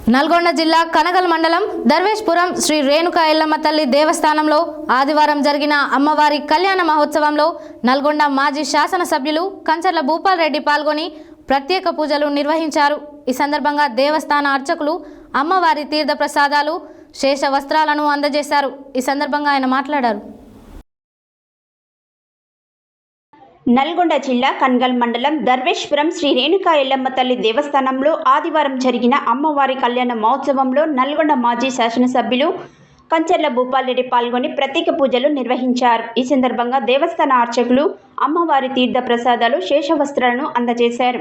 నల్గొండ జిల్లా కనగల్ మండలం దర్వేష్పురం శ్రీ రేణుకా ఎల్లమ్మ తల్లి దేవస్థానంలో ఆదివారం జరిగిన అమ్మవారి కళ్యాణ మహోత్సవంలో నల్గొండ మాజీ శాసనసభ్యులు కంచర్ల భూపాల్ రెడ్డి పాల్గొని ప్రత్యేక పూజలు నిర్వహించారు। ఈ సందర్భంగా దేవస్థాన అర్చకులు అమ్మవారి తీర్థ ప్రసాదాలు శేష వస్త్రాలను అందజేశారు। ఈ సందర్భంగా ఆయన మాట్లాడారు। నల్గొండ జిల్లా కన్గల్ మండలం దర్వేష్పురం శ్రీ రేణుకా ఎల్లమ్మ తల్లి దేవస్థానంలో ఆదివారం జరిగిన అమ్మవారి కళ్యాణ మహోత్సవంలో నల్గొండ మాజీ శాసనసభ్యులు కంచర్ల భూపాల్ రెడ్డి పాల్గొని ప్రత్యేక పూజలు నిర్వహించారు। ఈ సందర్భంగా దేవస్థాన అర్చకులు అమ్మవారి తీర్థ ప్రసాదాలు శేషవస్త్రాలను అందజేశారు।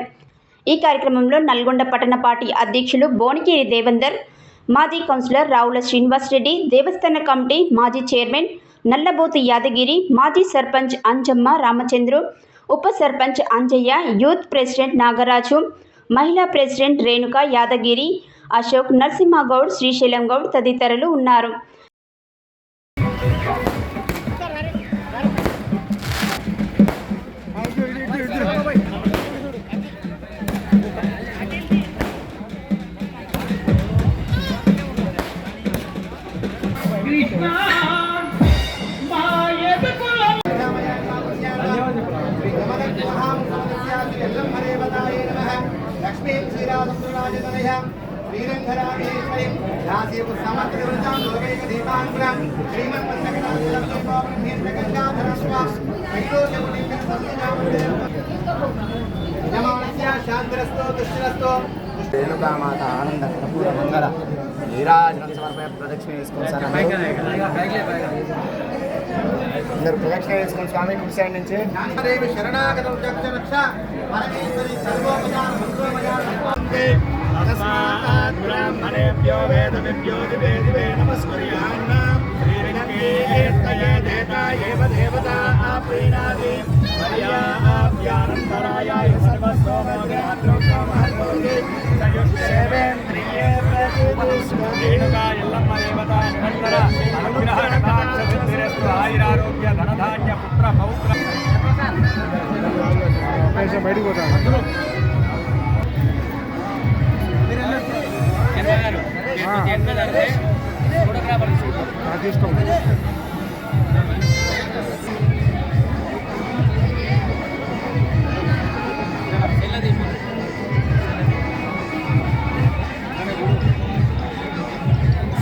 ఈ కార్యక్రమంలో నల్గొండ పట్టణ పార్టీ అధ్యక్షులు బోనికేరి దేవేందర్, మాజీ కౌన్సిలర్ రావుల శ్రీనివాస్ రెడ్డి, దేవస్థాన కమిటీ మాజీ చైర్మన్ నల్లబోతు యాదగిరి, మాజీ సర్పంచ్ అంజమ్మ రామచంద్రు, ఉప సర్పంచ్ అంజయ్య, యూత్ ప్రెసిడెంట్ నాగరాజు, మహిళా ప్రెసిడెంట్ రేణుక యాదగిరి, అశోక్, నరసింహగౌడ్, శ్రీశైలం గౌడ్ తదితరులు ఉన్నారు। लक्ष्मी श्रीरामचंद्राजतनया श्रीरंगराजेश्वरी राजीव समग्रवृतां लोकैकदीपांकुरं श्रीमन्मन्दकटाक्षलक्ष्मीपावनमेन्द्रगङ्गाधरस्वा यजमानस्य शान्तिरस्तो दुष्टिरस्तो रेणुकामाता आनंद कर्पूर मंगल नीराजनं समर्पय प्रदक्षिणे చేసుకొని సార్ అందరూ ప్రదక్షిణ చేసుకొని స్వామి కుడి సైడ్ నుంచి దేవి శరణాగతం చక్ష రక్ష పరమేశ్వరి సర్వోపచార మంత్రోపచార తస్మాత్ బ్రాహ్మణేభ్యో వేదవేభ్యో దివే దివే నమస్కరియాన్న శ్రీరంగేత్తయ దేతాయేవ దేవతా ఆప్రీణాది పర్యాప్యానంతరాయాయ సర్వస్వమోదయాత్రోమహర్మోది సయుష్యేవేంద్రియే ప్రతిదిష్ఠో రేణుకా ఎల్లమ్మ దేవతా నిరంతర అనుగ్రహ కటాక్ష సిద్ధిరస్తు ఆయురారోగ్య ధనధాన్య పుత్ర పౌత్ర బయటకు పోతాను తీసుకోండి।